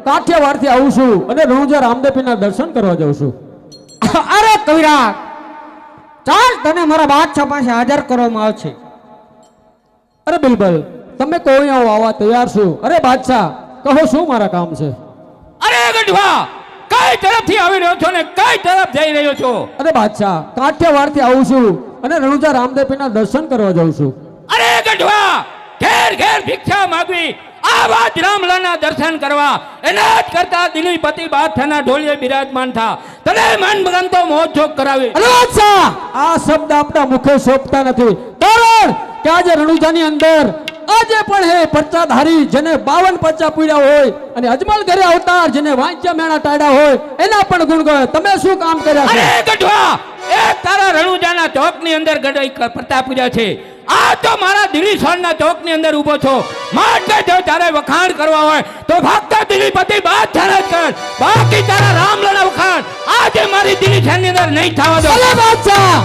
કાઠિયાવાડ થી આવું છું અને રણુજા રામદેવના દર્શન કરવા જાઉં છું. અરે કવિરાજ, ચાલ તને મારા બાદશાહ પાસે હાજર કરવામાં આવશે. અરે બિલબલ, તમે કોઈ આવવા તૈયાર છું. અરે બાદશાહ, કહો શું મારા કામ છે? અરે ગઢવા, કઈ તરફથી આવી રહ્યો છો ને કઈ તરફ જઈ રહ્યો છો? અરે બાદશાહ, કાઠિયાવાડ થી આવું છું અને રણુજા રામદેવના દર્શન કરવા જાઉં છું. અરે ગઢવા, ઘેર ઘેર ભિક્ષા માંગવી, આ વાત રામલાના દર્શન કરવા એના જ કરતા દિલ્હી પતિ બાદશાહના ઢોલિયે બિરાજમાન થા, તને મન ગમતો મોજશોખ કરાવી. અરે બાદશાહ, આ શબ્દ આપણા મુખે શોભતા નથી. કારણ કે આજે રણુજાની અંદર આજે પણ હે પરચાધારી જેને 52 પરચા પૂર્યા હોય અને અજમલ ઘરે અવતાર જેને વાંચ્ય મેણા ટાળ્યા હોય એના પણ ગુણ ગાય. તમે શું કામ કર્યા છે? અરે ગઢવા, એક તારા રણુજાના ચોકની અંદર ગઢઈ પ્રતાપ પૂર્યા છે. આ તો મારા દિલ્હી શહેરના ચોકની અંદર ઊભો છો. માટે જો તારે વખાણ કરવા હોય તો ફક્ત દિલ્હી પતિ બાદશાહના જ કર, બાકી તારા રામલાના વખાણ આજે મારી દિલ્હી શહેરની અંદર નહીં થવા દો. અરે બાદશાહ,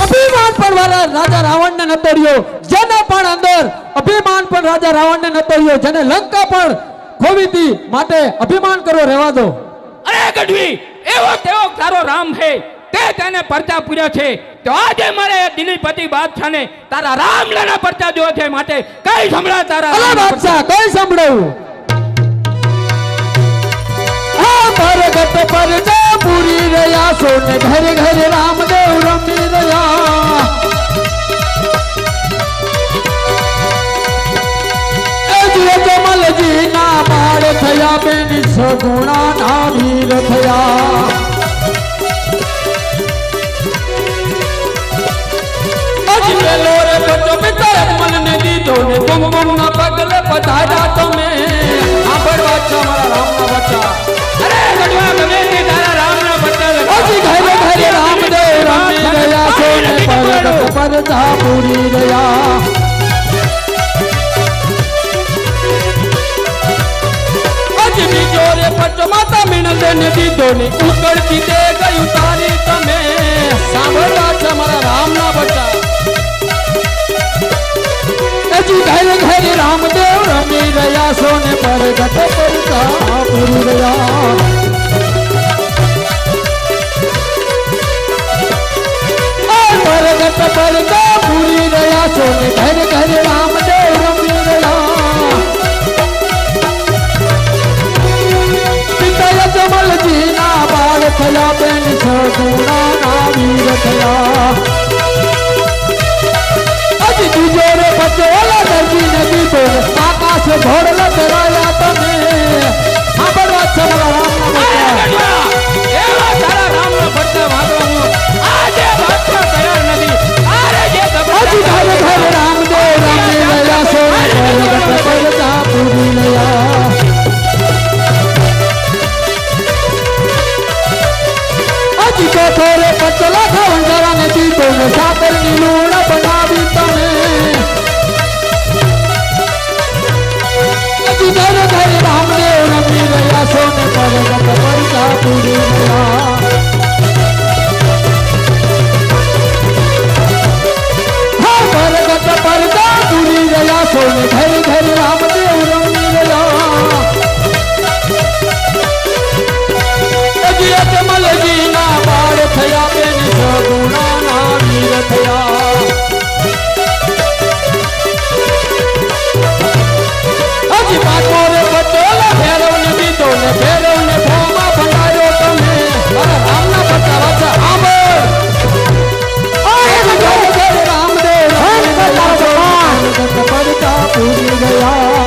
અભિમાન પણ વાળા રાજા રાવણને નતો રહ્યો, જેને પણ અંદર અભિમાન પણ રાજા રાવણને નતો રહ્યો, જેને લંકા પણ ખોવી હતી, માટે અભિમાન કરવો રહેવા દો. અરે ગઢવી, એવો તેવો તારો રામ છે, તે તેને પરચા પૂર્યા છે, તો આજે મારે દિલ્હી પતિ બાદશાહને તારા રામલાના પરચા જોવા છે. માટે કઈ સંભળા તારા અરે રામના બાદશાહ, કઈ સંભળાવું? આ ભરગત પરચા પૂરી રહ્યા સોને ઘરે ઘરે રામદેવ રમી રહ્યા. કમલજી ના બાળ થયા બેન સગુણા ના વીર થયા. અજમેલો રે બચો પિતર મન ને દીધો ને કુમકુમ ના પગલે પધાર્યા તમે. સાંભળવા છો મારા રામના બચ્ચા. અરે ગઢવા, ગમે તે તારા રામના પરચા અજી ઘરે ઘરે રામદેવ રમી રહ્યા સોને ભરગત પરચા પૂરી રહ્યા. બીજો રે પચો માતા મીણંદે ને દીધો ને ઉકળતી દે ગયું તારી તમે. સાંભળવા છે મારા રામના બચ્ચા. હજી ઘરે ઘરે રામદેવ રમી રહ્યા સોને પરગટ પરચા પૂરી રહ્યા. પરગટ પરચા પૂરી રહ્યા સોને ઘરે ઘરે રામદેવ રમી રહ્યા. જમલજી ના બાળ થયા બેન સગુણા ના વીર થયા. હજી બીજો રે બચ્ચો ઓલા દર્દી ને દીધો આકાશ ઘોડલ ધરાયા તમે. સાંભળવા છે મારા રામના બચ્ચા. એવા તારા રામના પરચા માંગવાનું આજે બાદશાહ તૈયાર નથી. અરે જે હજી ઘરે ઘરે રામદેવ રમી રહ્યા સોને પરગટ પરચા પૂરી રહ્યા. ચોથોરે પચલા ખવંજરા ને દીધો ને સાતર ની લૂણ બનાવી તમે. ઘરે ઘરે રામદેવ રમી રહ્યા સોને પરગટ પરચા પૂરી રહ્યા. હા, પરગટ પરચા પૂરી રહ્યા સોને ઘરે ઘરે રામદેવ રમી રહ્યા. કમલજી ના બાળ થયા બેન સગુણા ના વીર થયા. હજી પાછો રે પટોલા ભેરવ ને દીધો ને ભેરવ ને ભોમાં ભંડાયો તમે. અરે રામના બચ્ચા વાચા સાંભળ. ઘરે ઘરે રામદેવ પરચા પૂરી ગયા.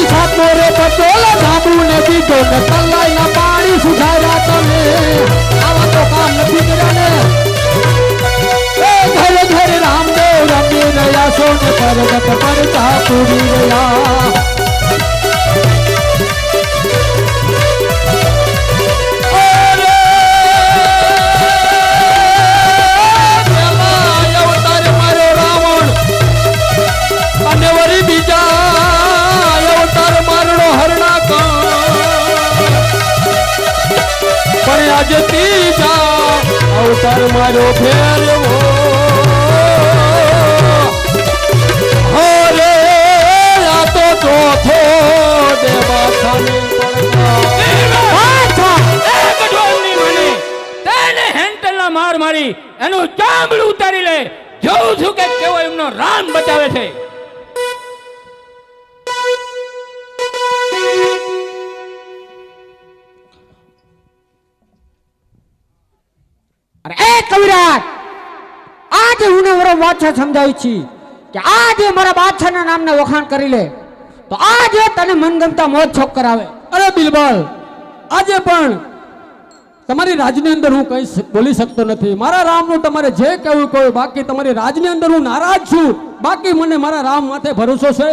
સાતમો રે પટોલા જાંબુ ને દીધો ને તલાઈ ના પાણી સુધાર્યા તમે. આવા તો કામ નથી કર્યા ને. ઘરે ઘરે રામદેવ રમી રહ્યા સોને પરગટ પરચા પૂરી રહ્યા. અવતાર મારો રાવણ અને વળી બીજા પણ આજે ત્રીજા અવતાર મારો ફેરવો. હો હેન્ટલના માર મારી એનું ચામડું ઉતારી લે. જોઉં છું કે કેવો એમનો રામ બચાવે છે. અરે એ કવિરાજ, આજે હું મારો બાદશાહ સમજાવું છું કે આજે મારા બાદશાહના નામને વખાણ કરી લે તો આજે તને મનગમતા મોજ છોક કરાવે. અરે બિલબલ, આજે પણ તમારી રાજની અંદર હું કઈ બોલી શકતો નથી. મારા રામનું તમારે જે કહેવું કહો. બાકી તમારી રાજની અંદર હું નારાજ છું. બાકી મને મારા રામ માથે ભરોસો છે.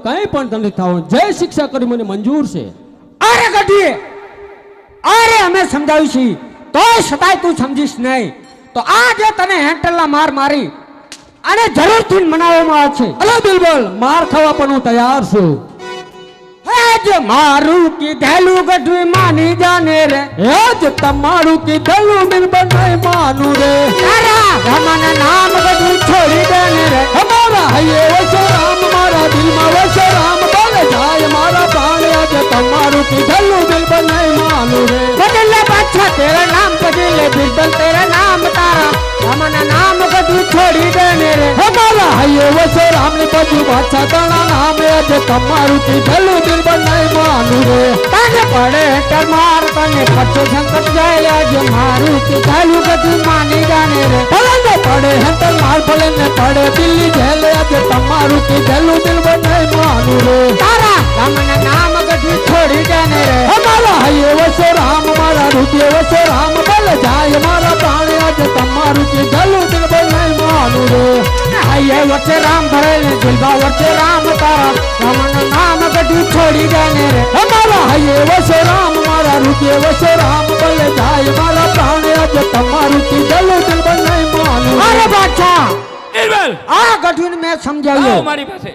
કંઈ પણ નથી થવું. જે શિક્ષા કરી મને મંજૂર છે. અરે ગઢી, અરે અમે સમજાવ્યું છીએ તોય છતાંય તું સમજીશ નહીં તો આજે તને હેન્ટલના માર મારી અને જરૂરથી મનાવવામાં આવશે. અરે બિલબલ, માર ખાવા પણ હું તૈયાર છું. હેજ મારું કીધેલું ગઢવી માની જાને રે, હેજ તમારું કીધેલું બિલબલ નહીં માનું રે. તારા રામાના નામ ગઢવી છોડી દેને રે. અમારા હૈયે વસે રામ, મારા દિલમાં વસે રામ. બોલે જાય મારા પ્રાણ, આજે તમારું કીધેલું બિલબલ નહીં માનું રે. બદલે બાદશાહ તેરા નામ બદલે બિરબલ તેરા નામ, તારા રામાના નામ ગઢવી છોડી દેને રે. અમારા હૈયે વસે રામ ની બાજુ બાદશાહ તારા નામ, આજે તમારું કીધેલું બિલબલ નહીં માનું રે. તને પડે હેઠળ માર, તને પડશે સંકટ જાય, આજે મારું કીધેલું ગઢવી માની જાને રે. ભલે ને પડે હેન્ટલ માર, ભલે ને પડે દિલ્હી જેલ, આજે તમારું કીધેલું બિલબલ નહીં માનું રે. તારા રામના નામ ગઢવી છોડી દેને રે. અમારા હૈયે વસે રામ, મારા હૃદય વસે રામ. બોલે જાય મારા પ્રાણ, આજે તમારું કીધેલું બિલબલ નહીં માનું રે. હૈયે વચ્ચે રામ ભરેલ દિલબા વચ્ચે રામ, તારા રામના નામ ગઢવી છોડી દેને રે. અમારા હૈયે વસે રામ, મારા હૃદય વસે રામ. બોલે જાય મારા પ્રાણ, આજે તમારું કીધેલું બિલબલ નહીં માનું રે. અરે બાદશાહ, બિરબલ, આ ગઢવીને મેં આવો સમજાવ્યું. મારી પાસે.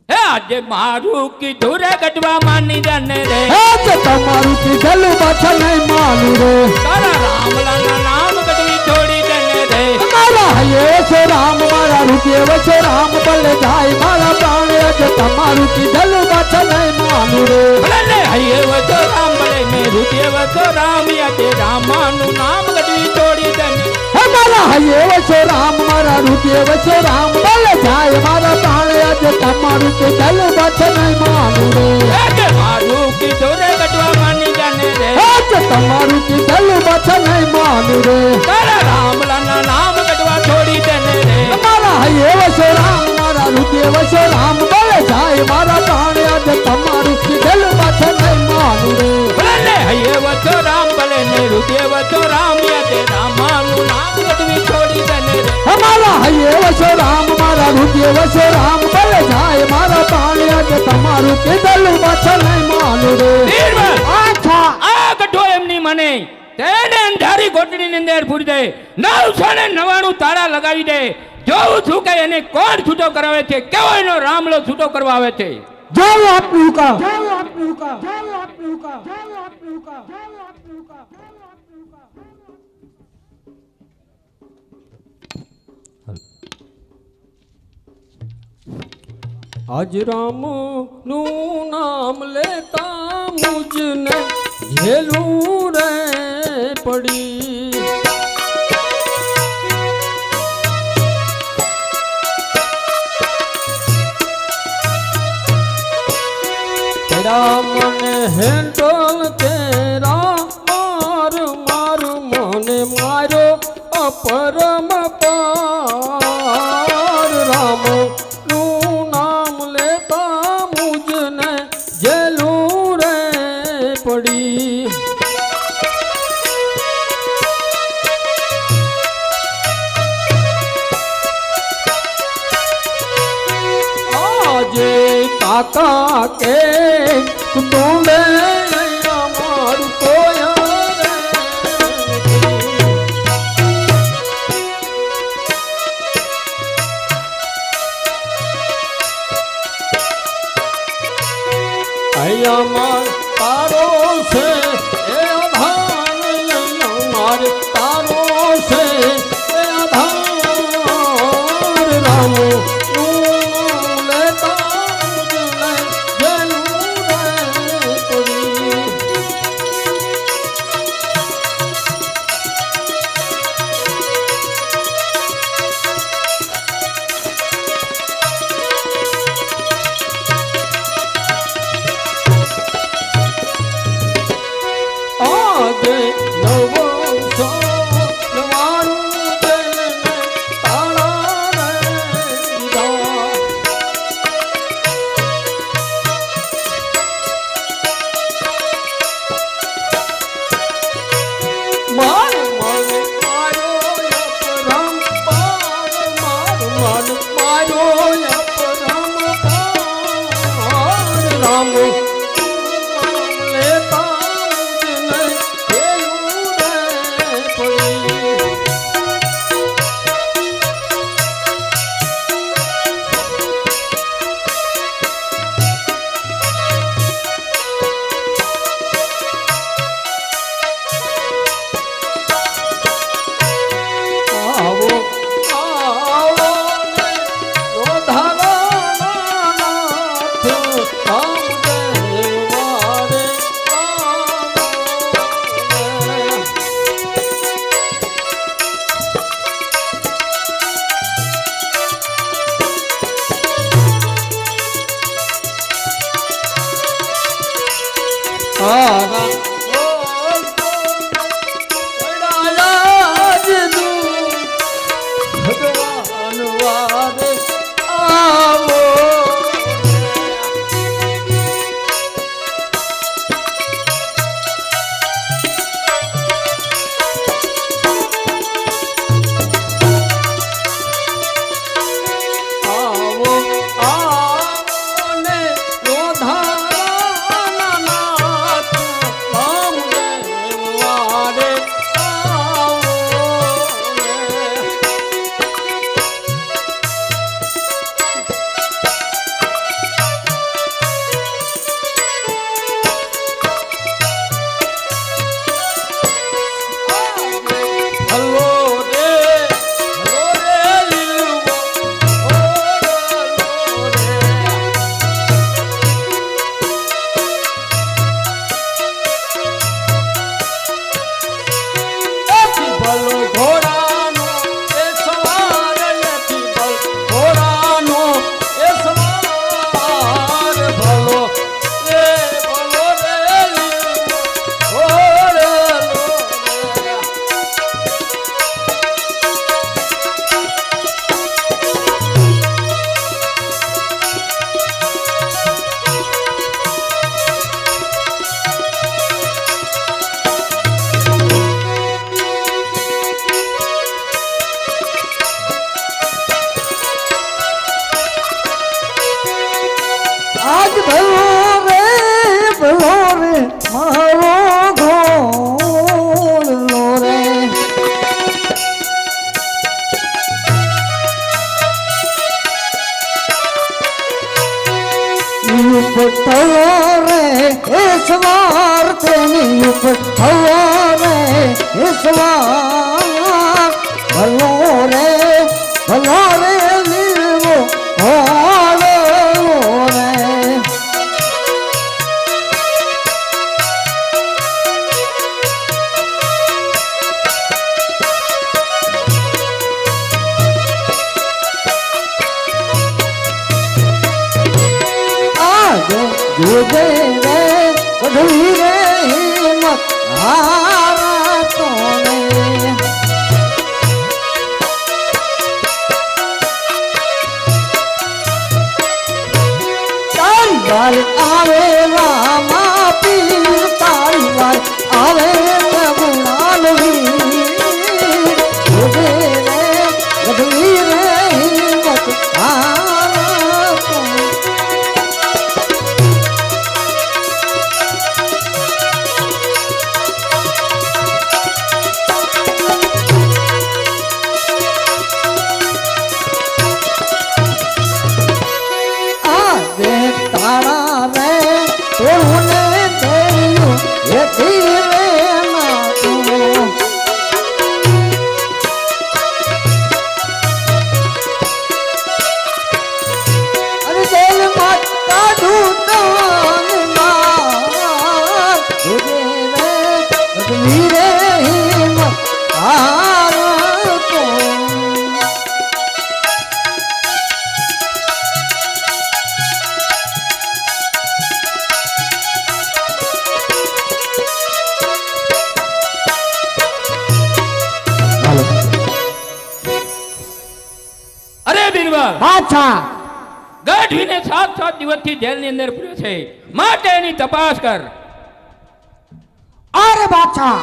હે આજે મારું કીધું રે ગઢવા માની જાને રે. આજે તમારું કીધેલું પાછળ નહીં માનું રે. તારા રામલાના નામ ગઢવી છોડી દેને રે. મારા હૈયે વસે રામ, મારા હૃદય વસે રામ. બોલે જાય મારા પ્રાણ, આજે તમારું કીધેલું પાછળ નહીં માનું રે. ભલે હૈયે વસો રામ, ભલે મેં હૃદય વસો રામ, આજે રામાનું નામ ગઢવી છોડી દેને. મારા હૈયે વસે રામ, મારા હૃદય વસે રામ. બોલે જાય મારા પ્રાણ, આજે તમારું કીધેલું પાછળ નહીં માનું રે. આજે મારું કીધું રે ગઢવા માની જાને રે. આજે તમારું કીધેલું પાછળ નહીં માનું રે. તારા રામલાના નામ ગઢવા છોડી દેને રે. મારા હૈયે વસે રામ, મારા હૃદય વસે રામ. બોલે જાય મારા પ્રાણ, આજે તમારું કીધેલું પાછળ નહીં માનું રે. ભલે હૈયે વસો રામ, ભલે ને હૃદય વસો રામ, આજે રામાનું નામ ગઢવી છોડી દેને રે. મારા હૈયે વસે રામ, મારા હૃદય વસે રામ. બોલે જાય મારા પ્રાણ, આજે તમારું કીધેલું પાછળ નહીં માનું રે. બિરબલ, અચ્છા, આ ગઢો એમની મને તેને અંધારી કોટડીની અંદર પૂરી દે. 999 તાળા લગાવી દે. જોઉં છું કે એને કોણ છૂટો કરાવે છે, કેવો એનો રામલો છૂટો કરવા આવે છે. જય આપનું હુકમ, જય આપનું હુકમ, જય આપનું હુકમ, જય આપનું હુકમ, જય આપનું હુકમ. આજ રામ નું નામ લેતા મુજને ઝેલું રે પડી. તેરા મને હેન્ડલ તેરા માર માર મને મારો અપરમ પાર. રામ નું નામ લેતા મુજને જેલું રે પડી. આજે કાકા કે કુટુંબે અમારું કોઈ રે નથી. અહીંયા માર તારો છે એ આધાર, અહીંયા માર તારો છે એ આધાર. રામ નું લેતા મુજને જેલું રે પડી. નવો સોનવાળું તેને તાળા રે દીધા. માર મન મારો અપરમ પાર, માર મન મારો અપરમ પાર. રામ લેતા મુજને ખેલું રે બિરબલ, બાદશાહ ગઢવીને 7 દિવસથી જેલની અંદર પૂર્યો છે, માટે એની તપાસ કર. અરે બાદશાહ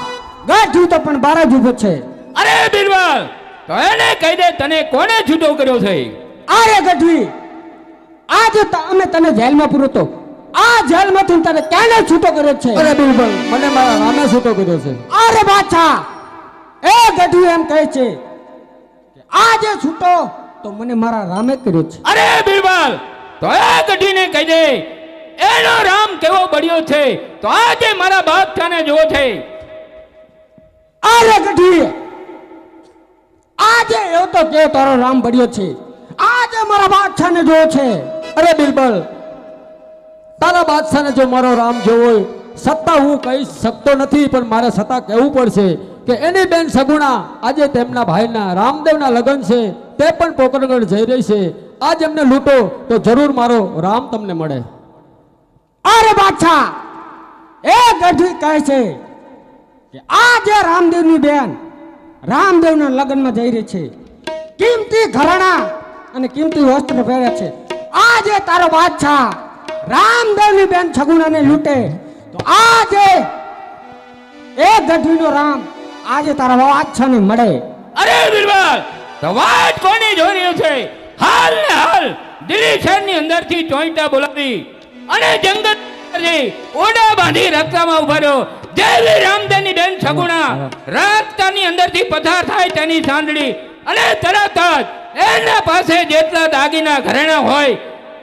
ગઢવી તો પણ બાર જ ઊભો છે. અરે બિરબલ, તો એને કહી દે તને કોને છૂટો કર્યો છે. અરે ગઢવી આજે તો અમે તને જેલમાં પૂરો તો આ જેલમાંથી તને કેને છૂટો કર્યો છે? અરે બિરબલ, મને મારા રામે છૂટો કર્યો છે. અરે બાદશાહ એ ગઢવી એમ કહે છે કે આજે છૂટો તો મને મારા રામે કર્યો છે. અરે બિરબલ, તો એ ગઢવીને કહી દે એનો રામ કેવો બળ્યો છે, તો આજે મારા બાદશાહને જોવો છે. અરે ગઢવી આજે એવો તો કે તારો રામ બળ્યો છે, આજે મારા બાદશાહને જોવો છે. અરે બિરબલ, તારા બાદશાહને જો મારો રામ જોવો હોય, સત્તા હું કહી શકતો નથી, પણ મારે સત્તા કહેવું પડશે કે એની બેન સગુણા આજે તેમના ભાઈના રામદેવના લગ્ન છે, તે પણ પોકરણગઢ જઈ રહી છે. આજ એમને લૂંટો તો જરૂર મારો રામ તમને મળે. અરે બાદશાહ એ ગઢવી કહે છે કે આજે રામદેવની બેન રામદેવના લગ્નમાં જઈ રહી છે, કિંમતી ઘરેણા અને કિંમતી વસ્ત્ર પહેરે છે. આજે તારો બાદશાહ રામદેવની બેન સગુણાને લૂંટે તો આજે એ ગઢવીનો રામ આજે તારા બાદશાહને મળે. અરે બિરબલ, તો વાત કોની જોઈ રહ્યો છે? હાલ ને હાલ દિલ્હી શહેરની અંદરથી ચોઈટા બોલાવી અને જંગલ ઓડા બાંધી રસ્તામાં ઉભા રહ્યો. જેવી રામદેવની બેન સગુણા રસ્તાની અંદરથી પસાર થાય તેની સાંદડી અને તરત જ એના પાસે જેટલા દાગીના ઘરેણા હોય,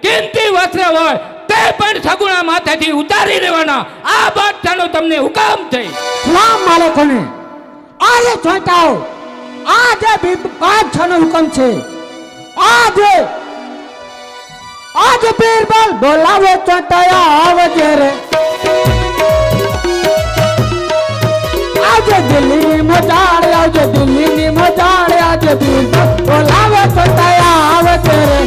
કિંમતી વસ્ત્ર હોય, તે પણ સગુણા માથેથી ઉતારી લેવાના. આ બાદશાહનો તમને હુકમ છે. સલામ માલિકોને આજે ચોંટાઓ, આજે બાદશાહનો હુકમ છે. આજે બિરબલ બોલાવે ચોંટાયા આવજે રે, આજે દિલ્હી મજાડે, આજે દિલ્હીની મજાડે, આજે બિરબલ બોલાવે ચોંટાયા આવજે રે.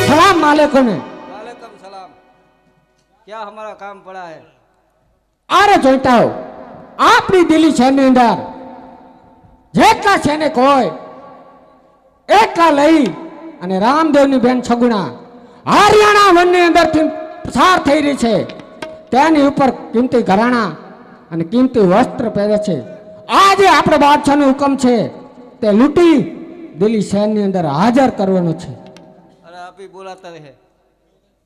સલામ માલિકોને. वालेकुम सलाम। क्या हमारा काम पड़ा है? અરે જોઈતાઓ, આપણી દિલ્હી શહેરની અંદર જેટલા સૈનિક હોય એટલા લઈ અને રામદેવની બેન સગુણા હરિયાણા વનની અંદરથી પસાર થઈ રહી છે. તેની ઉપર કિંમતી ઘરેણા અને કિંમતી વસ્ત્ર પહેરે છે. આજે આપણે બાદશાહનો હુકમ છે તે લૂંટી દિલ્હી શહેરની અંદર હાજર કરવાનો છે. अरे आप ही बुलाते रहे।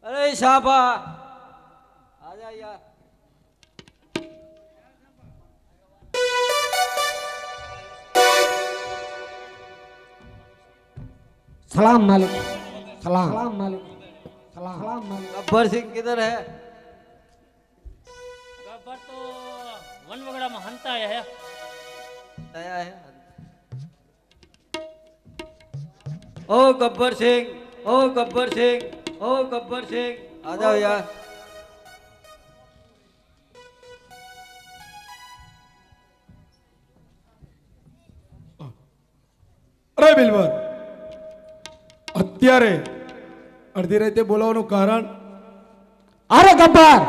अरे शाबा आजा यार। સલામ માલિક, સલામ માલિક, સલામ માલિક. गब्बर सिंह किधर है? गब्बर तो वनवगड़ा में हंता है। आया है। ओ गब्बर सिंह, ओ गब्बर सिंह, ओ गब्बर सिंह, आ जाओ यार। અરે બિલવર, અત્યારે અડધી રાતે બોલાવવાનું કારણ અરે ગબ્બર,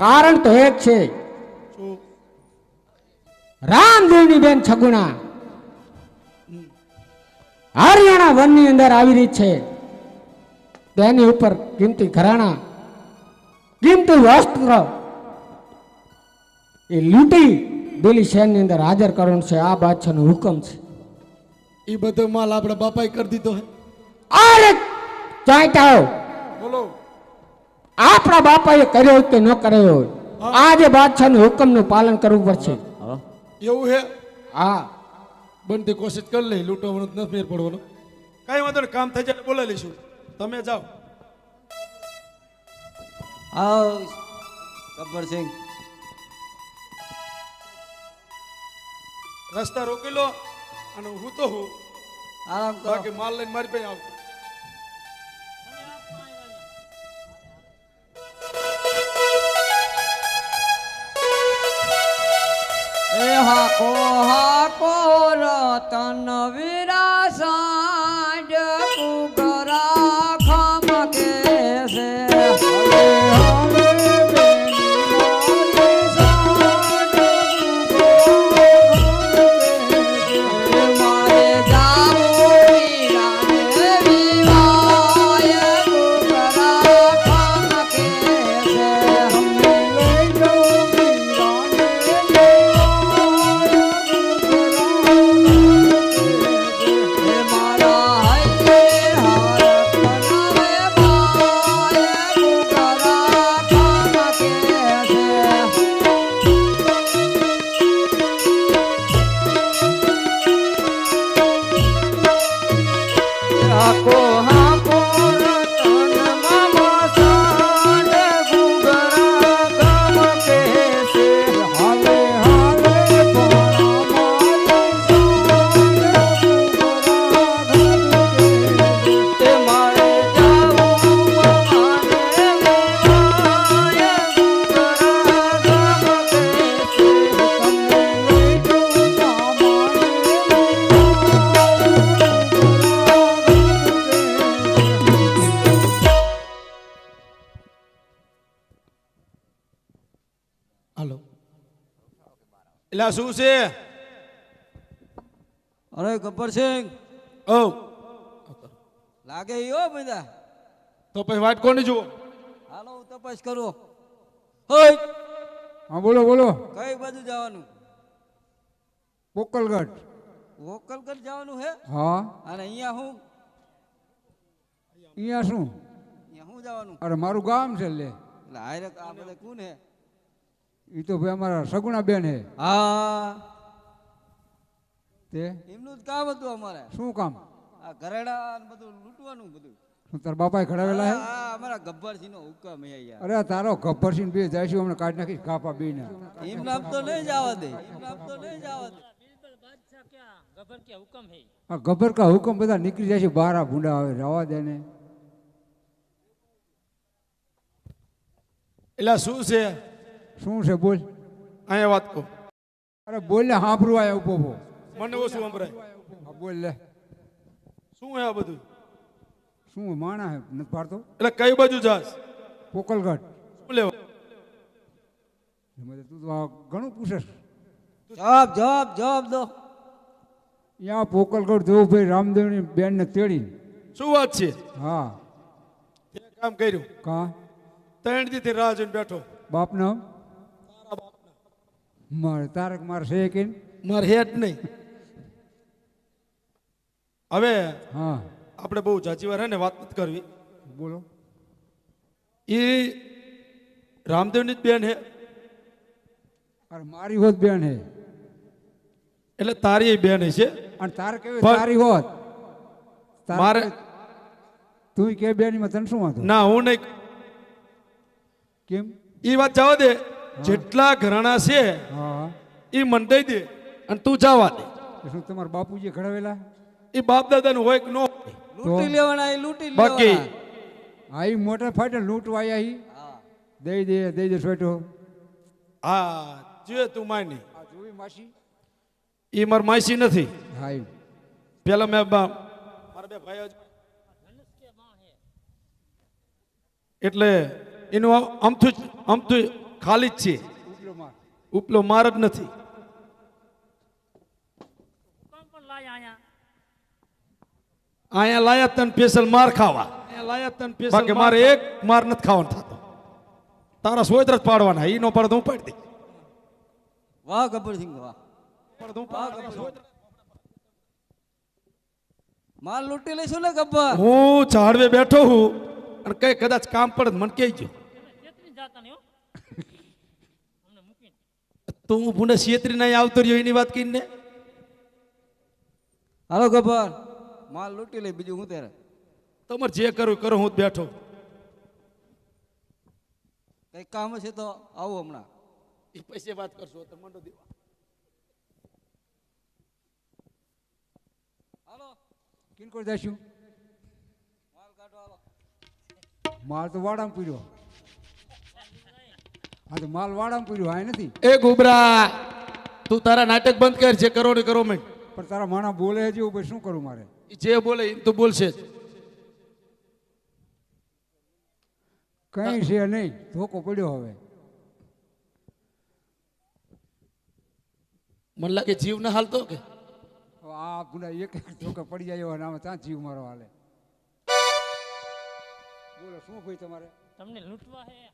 કારણ તો એક છે. રામદેવની બેન સગુણા હરિયાણા વનની અંદર આવી રહી છે. તેની ઉપર કિંમતી ઘરેણા, કિંમતી વસ્ત્ર એ લૂંટી દિલ્હી શહેરની અંદર હાજર કરવાનું છે. આ બાદશાહનો હુકમ છે. એ બધો માલ આપણા બાપાએ કરી દીધો હે. અરે ચાઈટાઓ, બોલો. આપણા બાપાએ કર્યો હોય કે ન કર્યો હોય, આજે બાદશાહના હુકમનું પાલન કરવું પડશે. એવું હે? હા, બનતી કોશિશ કરી લઈ, લૂંટવાનો જ નથી મેર પડવાનો. કાંઈ વાંધો નહીં, કામ થઈ જાય બોલાવી લઈશું. તમે જાઓ. आओ गब्बर सिंह। રસ્તા રોકી લો અને હું તો હું आराम करो। બાકી માલ લઈને મારી પાસે આવતો. એ હાકો રતન વીરા સાંજ કુગરા ખમ એટલે આ શું છે? અરે ગબ્બરસિંહ ઓ લાગે ઈ હો બધા. તો પછી વાટ કોની જુઓ? હાલો હું તપાસ કરું. હોય હા બોલો બોલો. કઈ બાજુ જવાનું? પોકલગઢ. વોકલગઢ જવાનું હે? હા. અને અહીંયા હું અહીંયા શું? અહીંયા હું જવાનું? અરે મારું ગામ છે લે. એટલે હારે આ બધા કોણ હે? એ તો ભાઈ અમારા સગુણા બેન હે. હા તે એમનું જ કામ હતું અમારે. શું કામ? આ ઘરેડા ને બધું લૂંટવાનું બધું. શું તાર બાપાએ ખડાવેલા હે? હા અમારા ગબ્બરસિંહ નો હુકમ હે યાર. અરે તારો ગબ્બરસિંહ બે જાય છે હમણાં કાઢી નાખીશ કાપા બેને. એમ નામ તો નહીં જવા દે. એમ નામ તો નહીં જવા દે. बीरबल बादशाह क्या गबर क्या हुक्म है આ ગબ્બર કા હુકમ બધા નીકળી જાય છે બહાર આ ભૂંડા આવે રવા દે ને. એટલે આ શું છે? શું છે બોલ. અહીંયા વાત કહો. અરે બોલ ને સાંભળું આયા ઉભો ઉભો. મને ઓછું સંભળાય. હા બોલ લે. શું હે આ બધું? શું માણા હે નથી પાડતો? એટલે કઈ બાજુ જાસ? પોકલગઢ. શું લેવા? તું તો આ ઘણું પૂછેશ. જવાબ જવાબ જવાબ દો. ત્યાં પોકલગઢ જવું ભાઈ રામદેવની બેનને તેડીને. શું વાત છે? હા. તે કામ કર્યું. કા 3 દીથી રાહ જોઈને બેઠો. બાપનો મારે તારક મારે છે કે મારે હેડ નહીં. હવે હા આપણે બહુ જાજી વાર હે ને વાત નથી કરવી. બોલો. એ રામદેવની જ બેન હે. અરે મારી હોત બેન હે. એટલે તારી બેન છે. અને તારે કેવી પણ- તારી હોત મારે તું કે બેનીમાં તને શું વાંધો? ના હું નહીં. કેમ? એ વાત જવા દે. જેટલા ઘરાણા છે હા એ મન દઈ દે અને તું જવા દે. તો શું તમારા બાપુજી ઘડાવેલા? એ બાપ દાદાનું હોય કે ન હોય. લૂંટી લેવાના એ લૂંટી બાકી લેવાના. હા એ મોટા ફાટે લૂંટવા આયા ઈ હા. દઈ દે સોટો. હા જે તું માની. આ જોઈ માસી. એ મારી માસી નથી. હા ઈ. પેલા મેં મારા બે ભાઈઓ જ- એટલે એનું આમથું ખાલી જ છે. ઉપલો માર. ઉપલો માર જ નથી. हुक्म पर लाया आया અહીંયા લાયા તને સ્પેશિયલ માર ખાવા. બાકી મારે એક માર નથી ખાવાનો થતો. તારા સોયત્ર જ પાડવાના. ઈ નો પડે હું પાડી દઈ. વાહ ગબ્બરસિંહ વાહ. પડે હું પાડી દઈ. માલ લૂંટી લઈશું ને ગબ્બર. હું ઝાડવે બેઠો હું અને કઈ કદાચ કામ પડે તો મને કહેજો. चेतनी जाता नहीं हो हमने मुकीन તું હું ભૂંડે છેતરી નહીં આવતો રહ્યો એની વાત કરીને. હાલો ગબ્બર માલ લૂંટી લઈ બીજું હું ત્યારે. તમારે જે કરવું કરો હું જ બેઠો. કઈ કામ છે તો આવો હમણાં. એ પૈસે વાત કરશો તો મંડો દેવા. હાલો કિન કોઈ જઈશું? માલ કાઢો હાલો. માલ તો વાડામાં પૂર્યો. હા તો માલ વાડામાં પૂર્યો હા નથી. એ ગુબરા તું તારા નાટક બંધ કર. જે કરો ને કરો મેં. પણ તારા માણા બોલે છે એવું ભાઈ શું કરું મારે? જે બોલે એમ તો બોલશે જ. કઈ છે નહીં ધોકો પડ્યો હવે. મને લાગે જીવ ના હાલતો કે હવે આ ભૂંડા એક એક ધોકા પડી જાય એવા ને આમાં ત્યાં જીવ મારો હાલે. બોલો શું ભાઈ તમારે? तुमने लूटवा है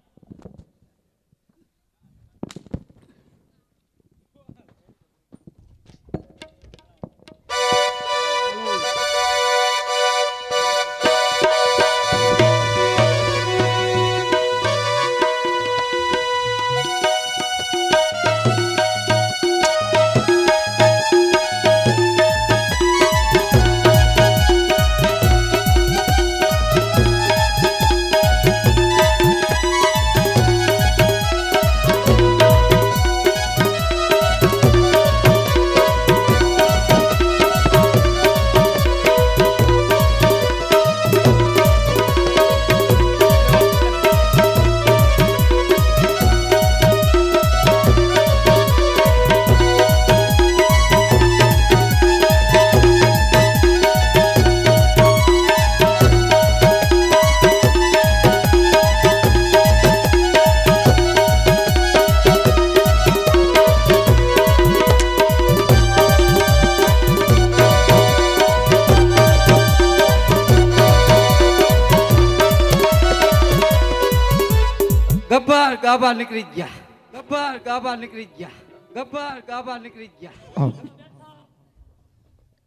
ગાભા નીકળી ગયા. ગબ્બર ગાભા નીકળી ગયા. ગબ્બર ગાભા નીકળી ગયા. આવો.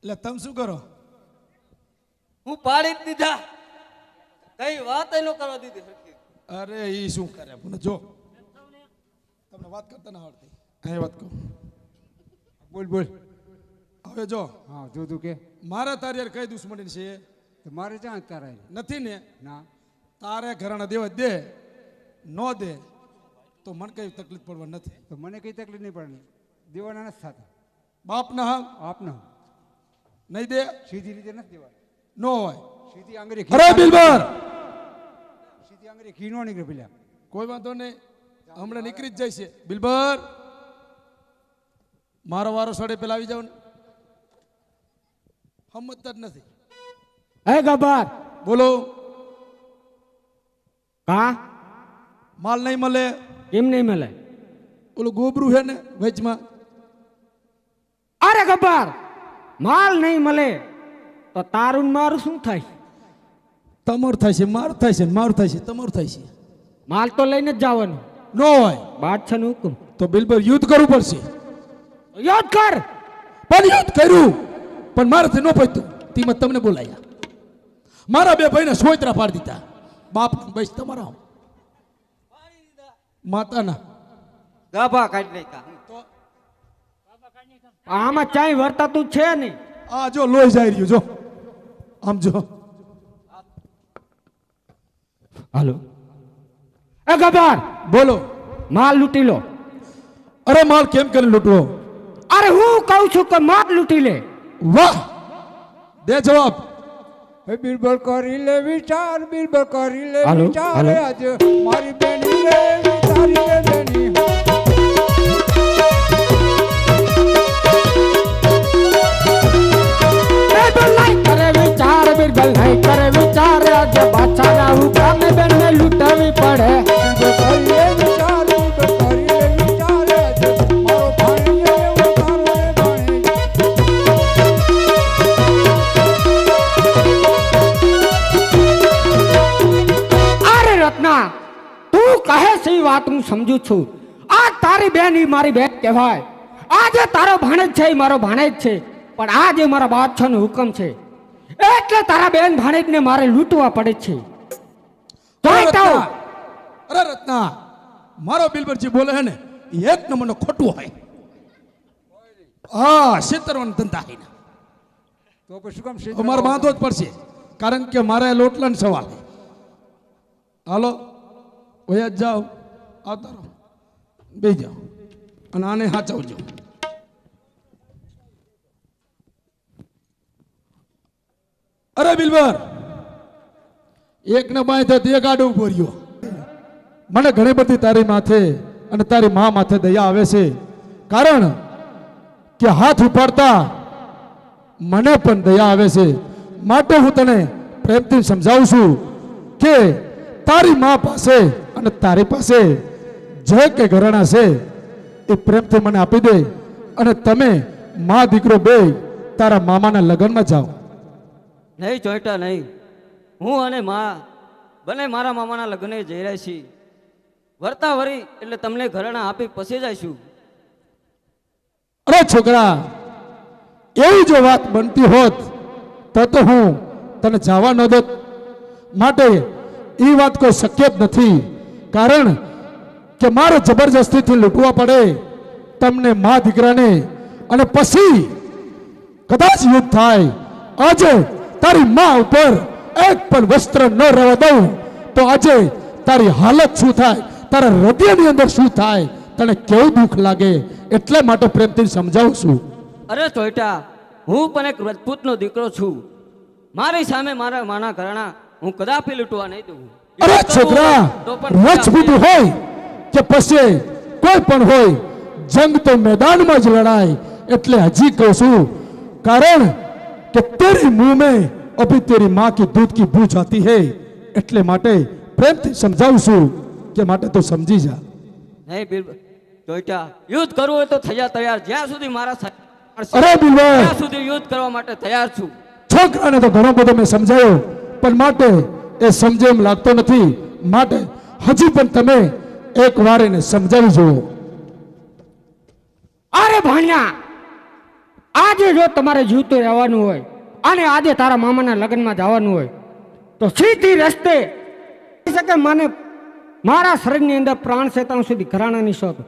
એટલે તમે શું કરો? હું પાડી જ દીધા. કઈ વાત ન કરવા દીધી સરખી. અરે ઈ શું કરે પણ જો તમને વાત કરતા ના આવડતી. અહીં વાત કહું. બોલ બોલ. હવે જો હા જો તું કે મારા તારી યાર કઈ દુશ્મની છે મારે ક્યાં તારા નથી ને? ના તારે ઘરાણા દેવા દે નો દે તો મને કઈ તકલીફ પડવા નથી. તો મને કઈ તકલીફ નહીં પડે દેવાના નથી થતા. બાપના હા આપનો નહીં દે સીધી રીતે નથી દેવાના. નો હોય. સીધી આંગળી અરે બિલબર સીધી આંગળી ઘી નો નીકળે પેલા. કોઈ વાંધો નહીં હમણાં નીકળી જ જાય છે. બિલબર મારો વારો સાડે પેલા આવી જાવ ને. સમજતા જ નથી. હે ગબ્બર બોલો. કા માલ નહીં મળે. કેમ નહીં મળે? ઓલું ગોબરું છે ને વચમાં. અરે ગબ્બર માલ નહીં મળે તો તારું ને મારું શું થાય? તમારું થાય છે મારું થાય છે મારું થાય છે તમારું થાય છે. માલ તો લઈને જ જવાનું. નો હોય બાદશાહનો હુકમ. તો બિલબર યુદ્ધ કરવું પડશે. યાદ કર. પણ યુદ્ધ કર્યું પણ મારાથી ન પહોંચ્યું તેમાં તમને બોલાયા. મારા બે ભાઈને સોયત્રા પાડી દીધા. બાપ બસ તમારા માતાના ગાભા કાઢી નાખ્યા. આમાં ચાય વર્તાતું છે નહીં. આ જો લોહી જાય રહ્યું જો આમ જો. હાલો એ ગબ્બર બોલો. માલ લૂંટી લો. અરે માલ કેમ કરીને લૂંટવો? અરે હું કહું છું કે માલ લૂંટી લે. વાહ દે જવાબ. બિલબલ કરી લે વિચાર બિલબલ કરી લે હાલો, વિચાર હાલો. આજ મારી બેની રે તારી રે બેની. બિલબલ નહીં કરે વિચાર બિલબલ નહીં કરે વિચાર આજ બાદશાહના હુકમે બેનને લૂંટવી પડે. બિલબલ કરી લે વિચાર બિલબલ કરી લે વિચાર આજ મારો ભાણી રે એવો તારો રે ભાણી. અરે રત્ના તું કહે છે એ વાત હું સમજુ છું. આ તારી બેન ઈ મારી બેન કહેવાય. આજે તારો ભાણેજ છે એ મારો ભાણેજ છે પણ આજે મારા બાદશાહનો હુકમ છે એટલે તારા બેન ભાણેજને મારે લૂંટવા પડે છે. અરે જોઈ તો. રત્ના, અરે રત્ના મારો બિલબર જે બોલે છે ને એ એક નંબરનો ખોટું હોય. હા છેતરવાનો ધંધા છે. તો પછી શું કામ તો મારે બાંધવો જ પડશે કારણ કે મારે લોટલાનો સવાલ. હાલો વયા જ જાઓ આવતા રહો બે જાઓ અને આને સાચવજો. અરે બિલબર એક ને બાય એક આડો ઉભો રહ્યો. મને ઘણી બધી તારી માથે અને તારી મા માથે દયા આવે છે કારણ કે હાથ ઉપાડતા મને પણ દયા આવે છે માટે હું તને પ્રેમથી સમજાવું છું કે તારી મા પાસે અને તારી પાસે જે કે ઘરેણા છે એ પ્રેમથી મને આપી દે અને તમે મા દીકરો બે તારા મામાના લગ્નમાં જાઓ. નહીં ચોઈટા નહીં. હું અને મા બંને મારા મામાના લગ્ને જઈ રહ્યા છીએ. વર્તા વરી એટલે તમને ઘરેણા આપી પછી જઈશું. અરે છોકરા એવી જો વાત બનતી હોત તો હું તને જવા ન દોત. માટે એ વાત કોઈ શક્ય જ નથી કારણ કે મારે જબરજસ્તીથી લૂંટવા પડે તમને મા દીકરાને અને પછી કદાચ યુદ્ધ થાય. આજે તારી મા ઉપર એક પણ વસ્ત્ર ન રહેવા દઉં તો આજે તારી હાલત શું થાય, તારા હૃદયની અંદર શું થાય, તને કેવું દુઃખ લાગે. એટલે માટે પ્રેમથી સમજાવું છું. અરે ચોઈટા હું પણ એક રજપૂતનો દીકરો છું. મારી સામે મારા માના ઘરેણા હું કદાપી લૂંટવા નહીં દઉં. અરે છોકરા તો પણ રજપૂત હોય કે પછી કોઈ પણ હોય જંગ તો મેદાનમાં જ લડાય. એટલે હજી કહું છું કારણ કે તેરી मुंह में अभी तेरी माँ की दूध की बूझ आती है. એટલે માટે પ્રેમથી સમજાવું છું કે માટે તો સમજી જા. નહીં બિલકુલ ચોઈટા યુદ્ધ કરવું હોય તો થયા તૈયાર. જ્યાં સુધી મારા અરે બિલબર ત્યાં સુધી યુદ્ધ કરવા માટે તૈયાર છું. છોકરાને તો ઘણો બધો મેં સમજાયો પણ માટે એ સમજે એમ લાગતો નથી. માટે હજી પણ તમે એક વાર એને સમજાવી જુઓ. અરે ભાણિયા, આજે જો તમારે જીવતું રહેવાનું હોય અને આજે તારા મામાના લગ્નમાં જવાનું હોય તો સીધી રસ્તે શકે મને મારા શરીરની અંદર પ્રાણ છે ત્યાં સુધી ઘરાણાની શોધ.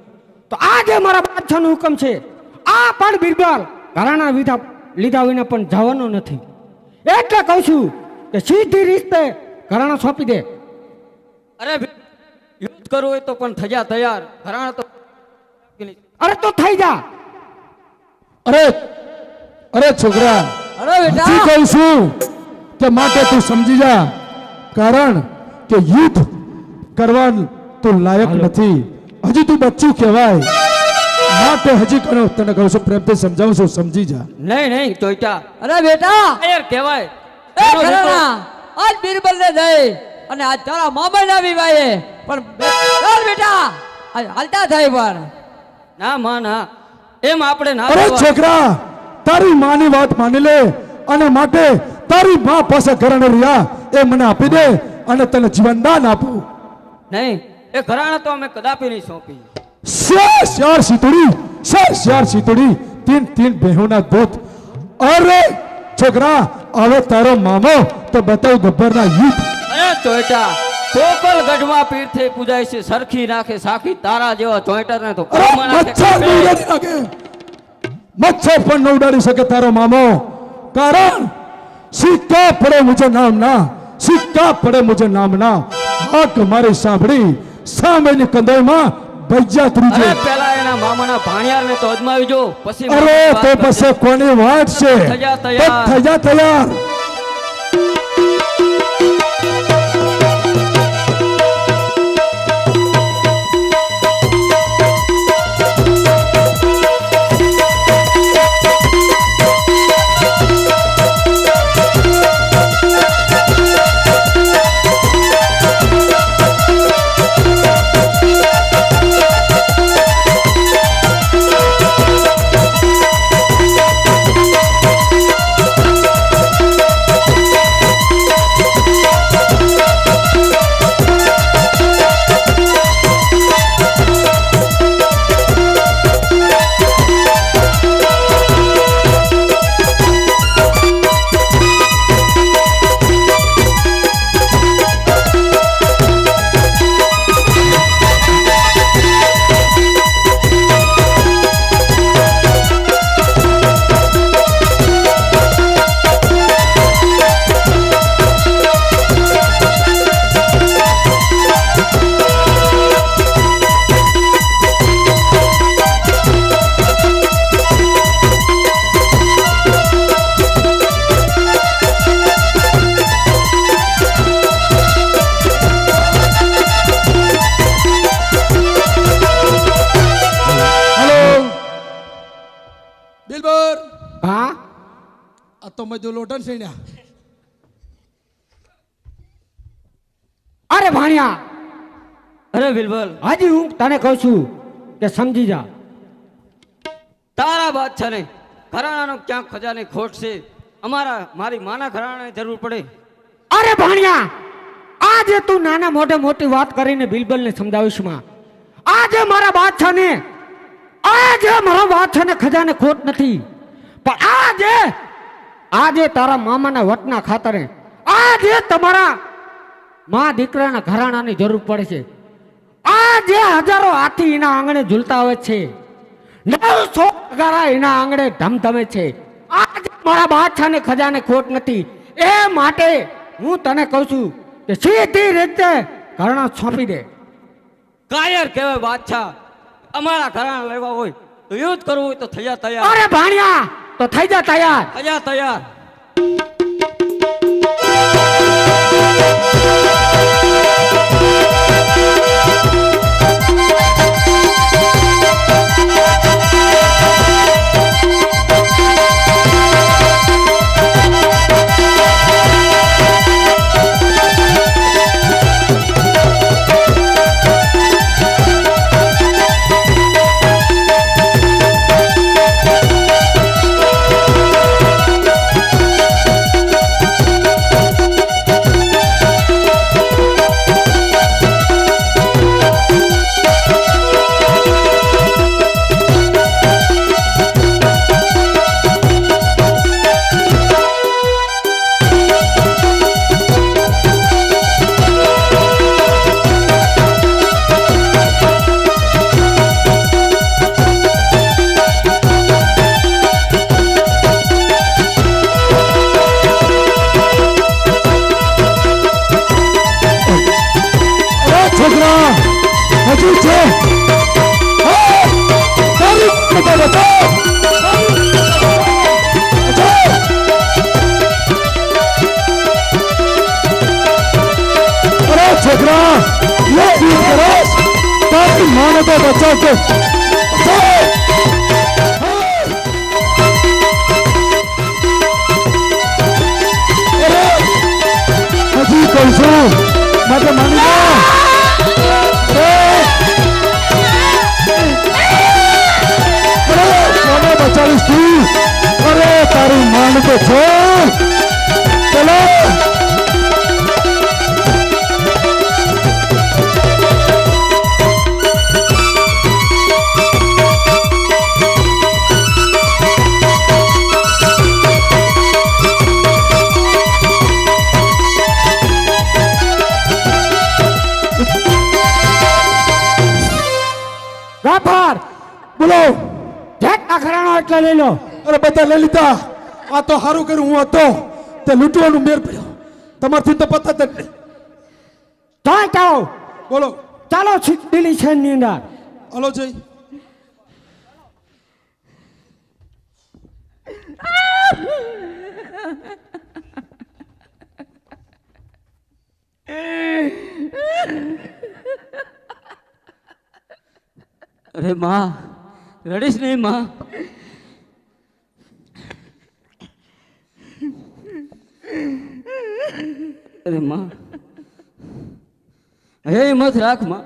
તો આજે મારા બાદશાહનો હુકમ છે, આ પણ બિરબલ ઘરાણા લીધા વિના પણ જવાનું નથી. એટલે કહું છું કે સીધી રીતે ઘરાણા સોંપી દે. અરે યુદ્ધ કરવું હોય તો પણ થયા તૈયાર. ઘરાણા તો અરે તો થઈ જા. અરે અરે છોકરા, અરે બેટા હજી કહું છું કે માટે તું સમજી જા, કારણ કે યુદ્ધ કરવાનું તું લાયક નથી. હજી તું બચ્ચું કહેવાય, માટે હજી તને કહું છું, પ્રેમથી સમજાવું છું, સમજી જા. નહીં નહીં ચોઈટા અરે બેટા યાર કહેવાય. એ ઘરાણા આજ બિરબલ ને દઈ અને આજ તારા મામા ના વિવાહે પણ બેટા આજ હાલતા થાય પણ ના માં ના, એમ આપણે ના અરે કહેવાય. છોકરા, તારી માની વાત માની લે અને માટે તારી મા પાસે ઘરાણે રહ્યા એ મને આપી દે અને તને જીવનદાન આપું. નહીં, એ ઘરાણા તો અમે કદાપી નહીં સોંપી. ચાર સીતોડી, તીન બહેનોના દૂધ. અરે છોકરા, હવે તારો મામો તો બતાવ ગબ્બરના યુદ્ધ. અરે ચોઈટા, કોકલ ગઢમાં પીરથી પૂજાય છે, સરખી નાખે સાખી. તારા જેવા ચોઈટરને તો અરે કોમમાં નાખે મચ્છર ન ઉડાડી નાખે, મચ્છર પણ ન ઉડાડી શકે તારો મામો, કારણ સિક્કા પડે મુझे નામ ના, સિક્કા પડે મુझे નામ ના. હક મારી સાંભળી સામેની કંદોઈમાં ભજ્યા અરે ત્રીજે. પેલા એના મામાના ભાણિયારને તો અજમાવી જો, પછી અરે મારી તો વાત કરજે. પછી કોની વાત છે? થયા તૈયાર. તો થયા તૈયાર. દિલબર, હા આ તો મજો લોટન સૈન્યા. અરે ભાણિયા, અરે બિલબલ, હજી હું તને કહું છું કે સમજી જા. તારા બાદશાહ ને ઘરાણાનો ક્યાંક ખજાને ખોટ છે. મારી માના ઘરાણાની જરૂર પડે. અરે ભાણિયા, આજે તું નાના મોઢે મોટી વાત કરીને બિલબલને સમજાવીશ માં. આજે મારા બાદશાહને ખજાને ખોટ નથી, પણ આજે તારા મામાના વટના ખાતરે આજે તમારા મા દીકરાના ઘરાણાની જરૂર પડે છે. આજે હજારો હાથી એના આંગણે ઝૂલતા હોય છે, 900 ઘરા એના આંગણે ધમધમે છે. આજે મારા બાદશાહને ખજાને ખોટ નથી. એ માટે હું તને કહું છું કે સીધી રીતે ઘરાણા સોંપી દે. કાયર કહેવાય બાદશાહ. અમારા ઘરાણા લેવા હોય તો યુદ્ધ કરવું હોય તો થયા તૈયાર. અરે ભાણિયા, તો થઈ જા તૈયાર. થયા તૈયાર. ઠીક છે હા, તારી માનતા બચાવ અરે છોકરા લે જીત કરો તારી માનતા બચાવ કે હજી કહું છું માટે માની જા કોને બચાવીશ તું અરે તારી માન તો છે ચલો ગાફર બોલો જેટલા ઘરાણો એટલે લઈ લો. અરે બધા લઈ લીધા આ તો સારું કર્યું હું હતો તે લૂંટવાનું મેર પડ્યો તમારથી તો પતા જ નહીં તોય જાઓ બોલો ચાલો દિલ્હી શહેર ની અંદર. હલો જય અરે માં રડીશ નહીં માં. અરે માં હે હિંમત રાખ માં.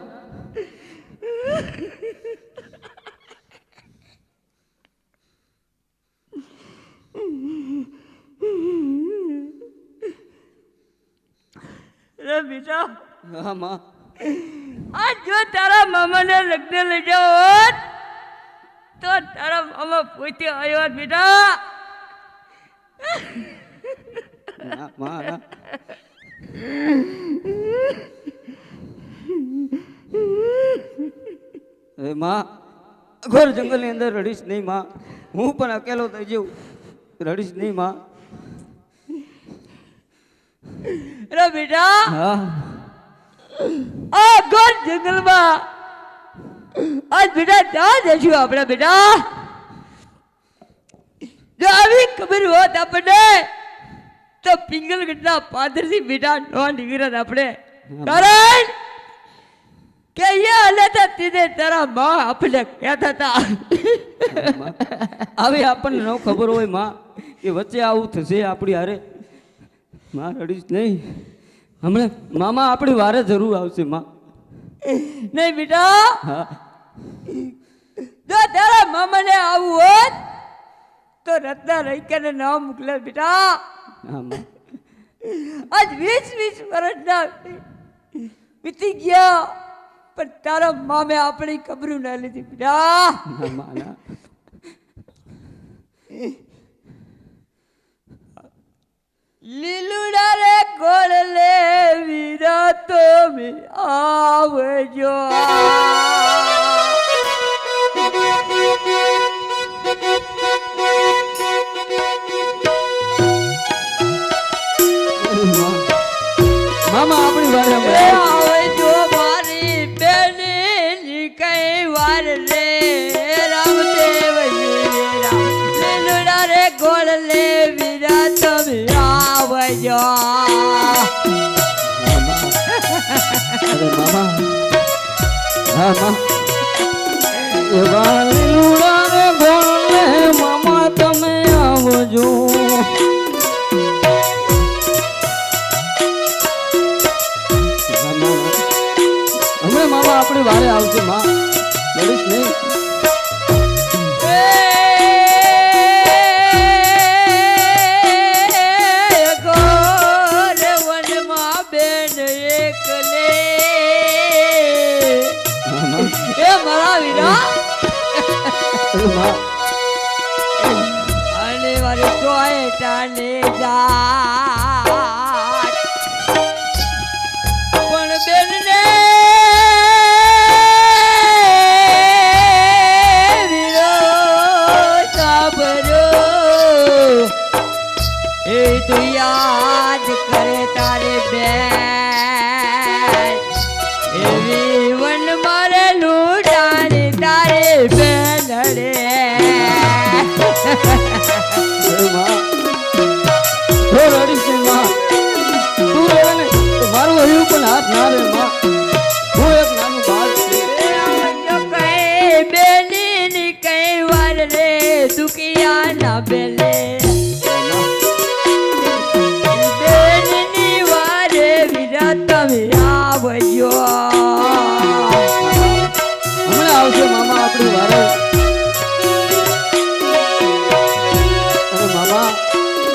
રે બેટા હા માં. આ જો તારા મામાને લગ્ન લઈ જાઓ હોત તો તારા મામા પોતે આવ્યો હોત બેટા. ના, માં ના. અરે માં ઘોર જંગલની અંદર રડીશ નહીં માં. હું પણ અકેલો થઈ જઉં રડીશ નહીં માં. રે બેટા હા આ ઘર જંગલમાં આજ બેટા ત્યાં જઈશું આપણે બેટા. જો આવી ખબર હોત આપણને તો પિંગલગઢના પાદરથી બેટા નો નીકળત આપણે. કારણ કે અહીંયા હાલે હતા તીને તારા માં આપણે કહેતા હતા. આવી આપણને ન ખબર હોય માં કે વચ્ચે આવું થશે આપણી હારે. માં રડીશ નહીં. હમણાં મામા આપણી વારે જરૂર આવશે માં. નહીં બેટા હા જો તારા મામાને આવું હોત તો રત્ના રહીને નામ મોકલે બેટા. હા માં. આજ 20 વર્ષના વીતી ગયા પણ તારા મામે આપણી કબરું ના લીધી બેટા. ના માં ના. લીલુડા રે ગોળ લે વીરા તો મે આવજો. મામા આપણી વારે એ આવજો મારી બેની કઈ વાર રે રામદેવજી રામ. લીલુડા રે ગોળ લે વીરા તો મે આવજો. અરે મામા હા માં. એવા લીલુડા ને ગોળને મામા તમે આવજો. હમણાં મામા આપણી વારે આવશે માં. લડીશ નહીં. ગોર વનમાં બેન એકલે એ મારા વીરા અરે માં અને મારી ટોયટાને જાત પણ બેનને વીરો સાંભળો એ તું યાદ કરે તારે બેન એવી વન મારે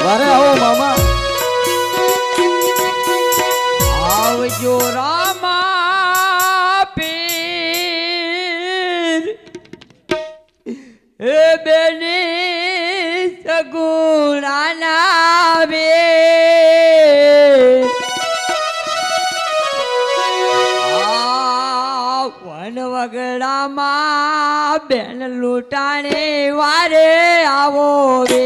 વારે આવો મામા આવજો રામા પીર એ બેની સગુણાના બે વન વગડામાં બેન લૂંટાણે વારે આવો બે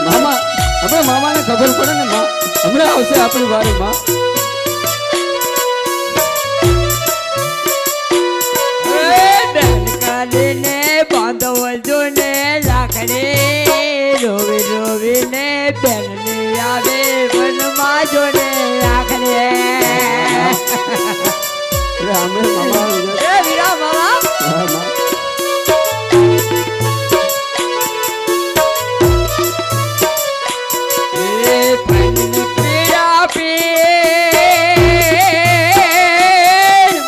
મામા આપણે મામાને ખબર પડે ને માં હમણાં આવશે આપણી વારે માં કરીને બાંધવજો ને લાકડે રોવી રોવીને બેનને આવે વનમાં જો ને આખરે અમે મામા આવી ગયા. એ વીરા મામા હા, માં. એ પૈણી પીડા પીર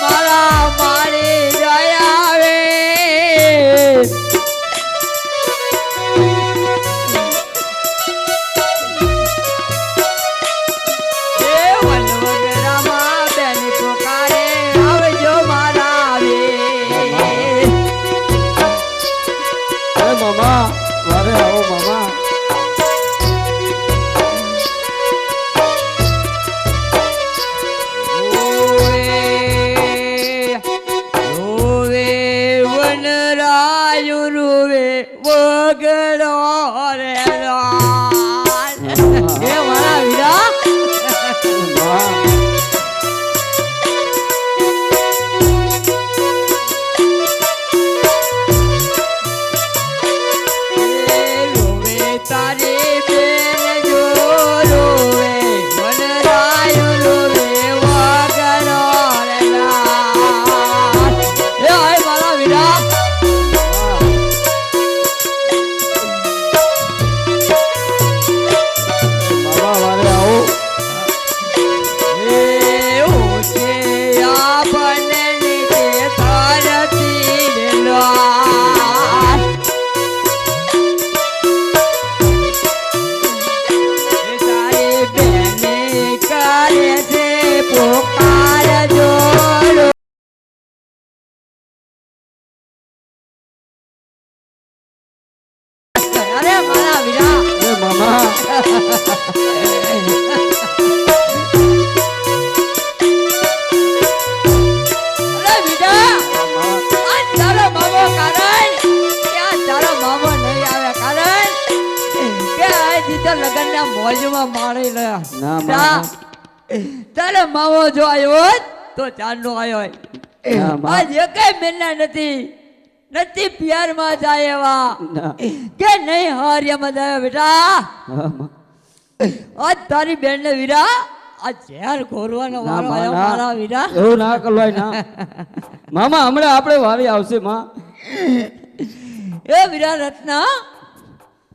મારા મારી દયા આવે એ વન વગડામાં બેની પોકારે આવજો મારા આવે અરે મામા વારે આવો મામા રોવે વનરાયુ રોવે વગડો રે લાલ. એ મારા વીરા માં. રોવે તારી બેન જો રોવે વનરાયુ રોવે વગડો રે લાલ. એ હાય મારા વીરા મામા વારે આવો એ ઓછે આપણને નીચે ધરતી લાલ. એ તારી બેને કરે છે પોકાર જોડો. અરે મારા વીરા એ મામા અરે વીરા આ તારો મામો કારણ ત્યાં તારો મામો નહીં આવે કારણ કે આ જીતો લગનના મોજમાં માણી લ્યા ના મામા તારો મામો જો આવ્યો હોત તો ચાંદનો આવ્યો ના, હોય મા. આજ એકેય મેના નથી પ્યારમાં જાય એવા ના. કે નહીં હાર્યામાં જાય બેટા હા, માં. આજ તારી બેન ને વીરા આ ઝેર ઘોરવાનો ના, વારો માં, આવ્યો ના. મારા વીરા એવું ના કરવાય ના મામા હમણાં આપણે વારી આવશે માં એ વીરા રત્ના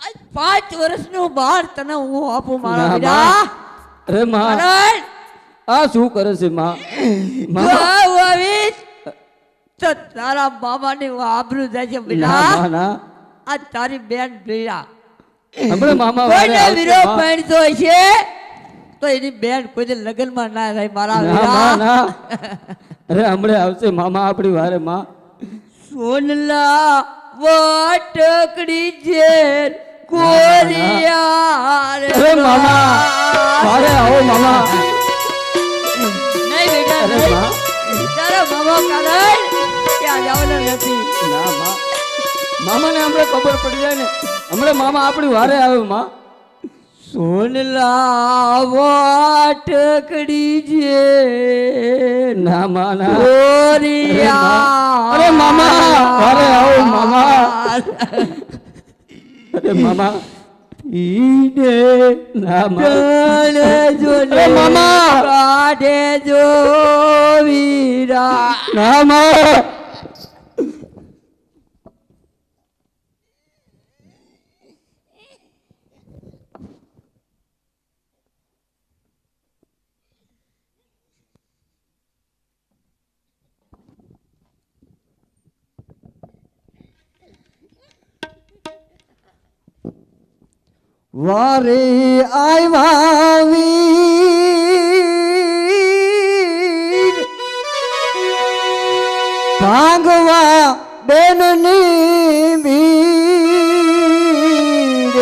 આજ 5 વર્ષનું બાર તને હું આપું મારા ના, વીરા માં. અરે માં કારણ આ શું કરે છે માં જો મામા આવું આવીશ તો તારા મામાની આબરૂ જાય છે ના બેટા માં, ના આ તારી બેન વીરા હમણાં મામા વારે કોઈને આવશે, વીરો માં. પહેણતો હોય છે તો એની બેન કોઈ લગ્નમાં ના થાય મારા ના, વીરા માં, ના. અરે હમણાં આવશે મામા આપણી વારે માં સોનલા વટકડી જેર કોરિયાર અરે મામા વારે આવો મામા નહીં બેટા અરે નહીં. માં. તારો મામો કારણ ત્યાં જવાનો નથી ના માં મામાને હમણાં ખબર પડી જાય ને હમણાં મામા આપણી વારે આવે માં સોનલા વટકડી જેર ના માં ના કોરિયાર અરે મામા વારે આવો મામા અરે મામા ઈને ના માં અરે મામા કાઢે જો વીરા ના માં વારે આવ્યા વીર ભાંગવા બેનની ભીડ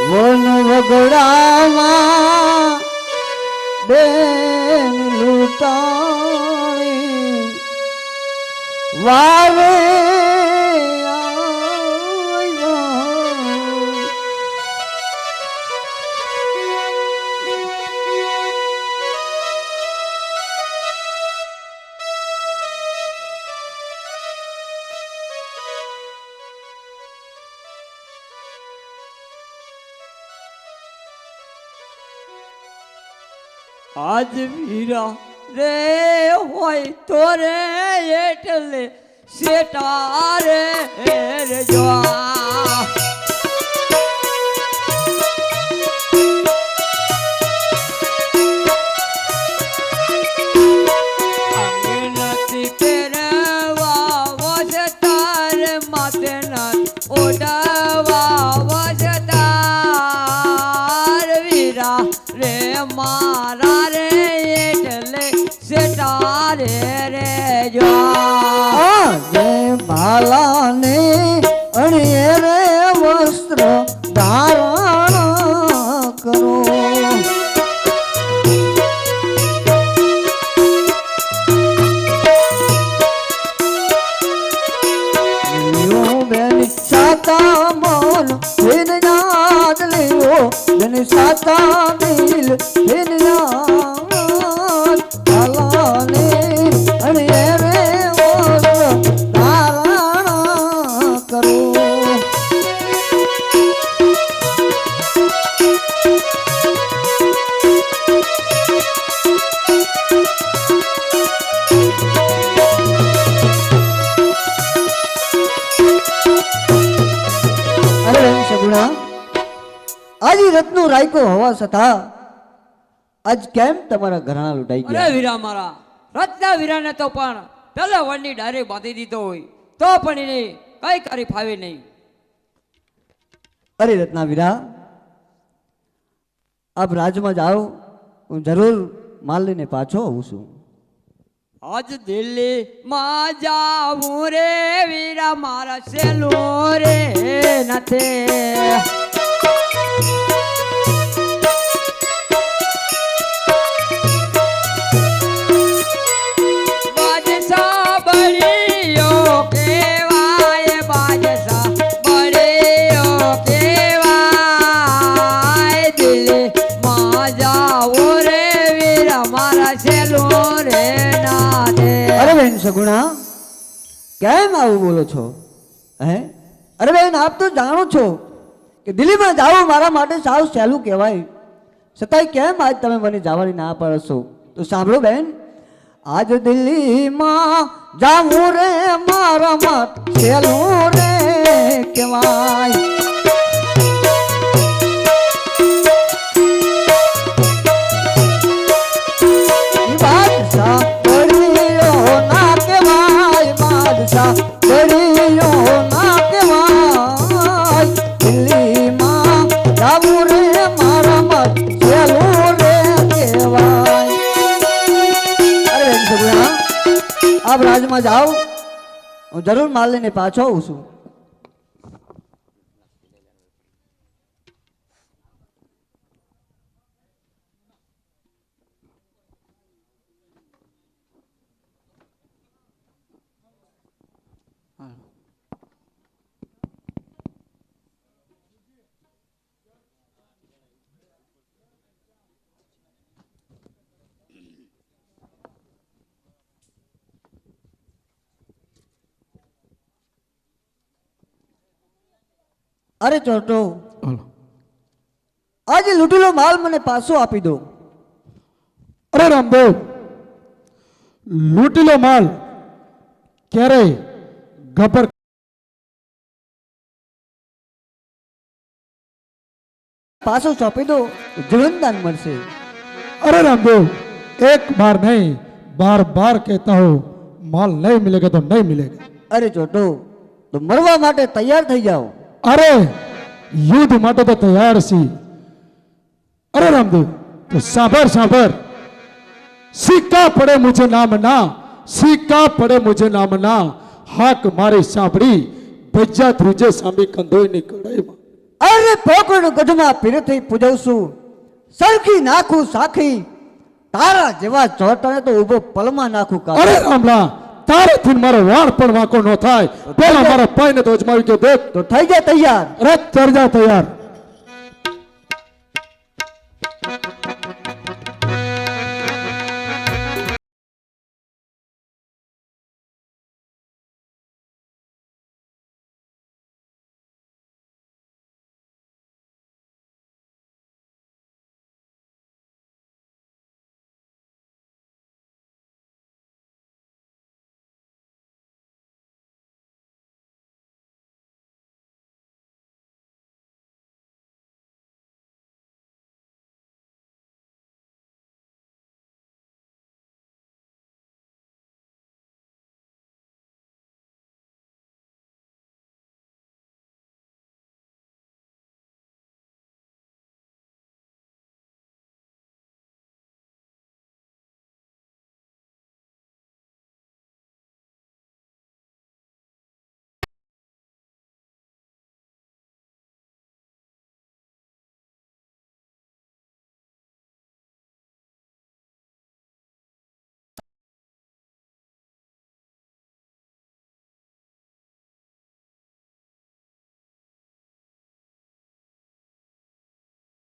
વન વગડામાં બેન લૂંટાણી વારે આજ વીરા રે હોય તો રે એટલે સેટા રે રજવા અંગનથી પહેરવા વસતાર માથે નાથ ઓઢવા વસતાર વીરા રે મારા રે એટલે સેટા રે રજવા જય ભાલાને અણીએ રે વસ્ત્ર ધારણ કરો બેન સાતા મન વિનયાદ લેવો બેન સાતા દિલ વિનયાદ ભાલાને અણીએ રે વસ્ત્ર ધારણ કરો અરે બેન સગુણા આજે રત્નો રાયકો હોવા છતાં આજ કેમ તમારા ઘરાણા લૂંટાઈ અરે ગયા વીરા મારા રત્ના વીરાને તો પણ પેલા વનની ડારે બાંધી દીધો હોય તો પણ એને કઈ કરી ફાવે નહીં. અરે રત્નાવીરા આપ રાજમાં જાઓ હું જરૂર માલ લઈને પાછો આવું છું આજ દિલ્હી માં જાવું રે વીરા મારા સેલું રે નથી બાદશાહ બળિયો કેવાય બાદશાહ બળિયો કેવાય દિલ્હી માં જાવું રે વીરા મારા સેલું રે અરે બેન સગુણા કેમ આવું બોલો છો હે અરે બેન આપ તો જાણો છો કે દિલ્હીમાં જાવું મારા માટે સાવ સહેલું કહેવાય છતાંય કેમ આજ તમે મને જવાની ના પાડો છો તો સાંભળો બેન આજ દિલ્હીમાં જાવું રે મારા માટે સહેલું રે કહેવાય બાદશાહ બળિયો ના કહેવાય બાદશાહ બળિયો ના કહેવાય દિલ્હીમાં જાવું રે મારા મત સહેલું રે કહેવાય અરે બેન સગુણા આપ રાજમાં જાઓ હું જરૂર માલ લઈને પાછો આવું છું અરે ચોટો આજે લૂંટેલો માલ મને પાછો આપી દો અરે રામદેવ લૂંટેલો માલ ક્યારેય ગબર પાછો સોંપી દો જીવનદાન મળશે अरे रामदेव एक बार नहीं बार बार कहता हूँ माल नहीं मिलेगा तो नहीं मिलेगा અરે ચોટો તો મરવા માટે તૈયાર થઈ જાઓ अरे યુદ્ધ માટે તો તૈયાર છીએ. અરે રામદેવ, તો સાંભળ સાંભળ. સિક્કા પડે મુझे નામ ના, સિક્કા પડે મુझे નામ ના, હાક મારી સાંભળી ભજ્જા ધ્રુજે સામી કંધોઈની કડાઈમાં. અરે પોકણ ગઢમાં પીરથી પૂજવશું, સરખી નાખું સાખી, તારા જેવા ચોટાને તો ઊભો પલમાં નાખું કાકા. અરે રામલા, તારેથી મારો વાળ પણ વાંકો ન થાય. પેલા મારા પાયને તો અજમાવી કે દેખ. તો થઈ જાય તૈયાર. અરે ચર્જા તૈયાર.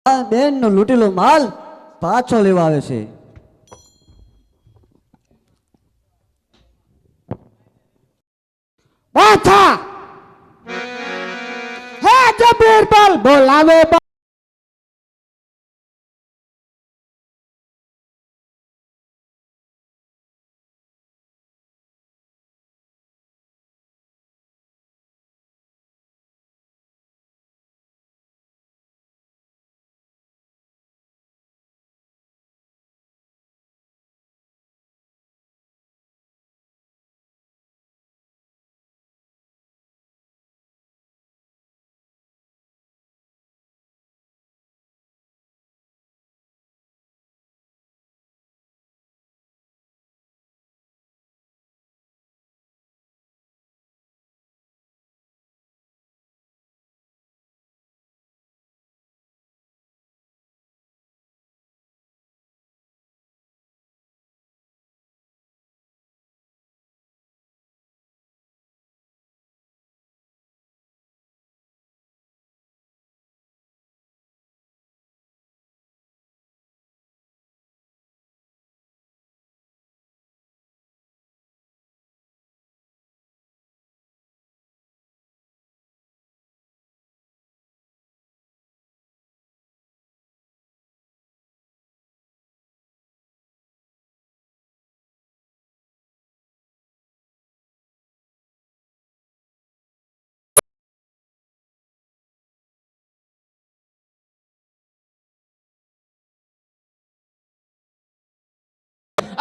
આ બેન નો લૂંટેલો માલ પાછો લેવા આવે છે. પાછા હે જબીર બલ બોલાવે.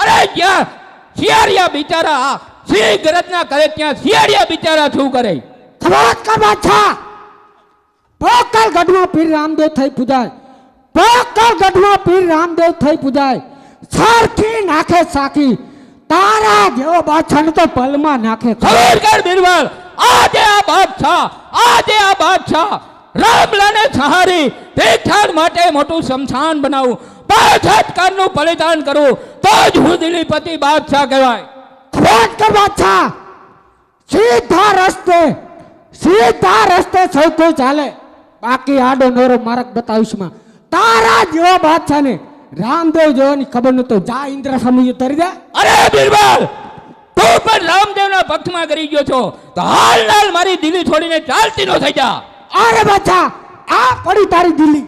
અરે ક્યાં શિયાળિયા બિચારા સિંહ ગરજના કરે ત્યાં શિયાળિયા બિચારા શું કરે? ખવાત કર બાદશાહ. પોકલ ગઢમાં પીર રામદેવ થઈ પૂજાય, પોકલ ગઢમાં પીર રામદેવ થઈ પૂજાય, સરખી નાખે સાખી, તારા જેવો બાદશાહ તો પલમાં નાખે. ખબર કર બિરબલ, આજે આ બાદશાહ રામલાને સહારી તીર્થાન માટે મોટું શમશાન બનાવું, 65 કારનું બલિદાન કરું તો જ હું દિલીપતિ બાદશાહ કહેવાય. ખવાત કર બાદશાહ. સીધા રસ્તે સૌ કોઈ ચાલે, બાકી આડો નોરો માર્ગ બતાવીશ માં. તારા જેવો બાદશાહ ને રામદેવ જેવાની ખબર ન તો જા ઇન્દ્ર સમય તરી દે. અરે બિરબલ, તું પણ રામદેવના ભક્તમાં કરી ગયો છો તો હાલ મારી દિલ્હી છોડીને ચાલતી ન થઈ જા. અરે બાદશાહ, આ પડી તારી દિલ્હી.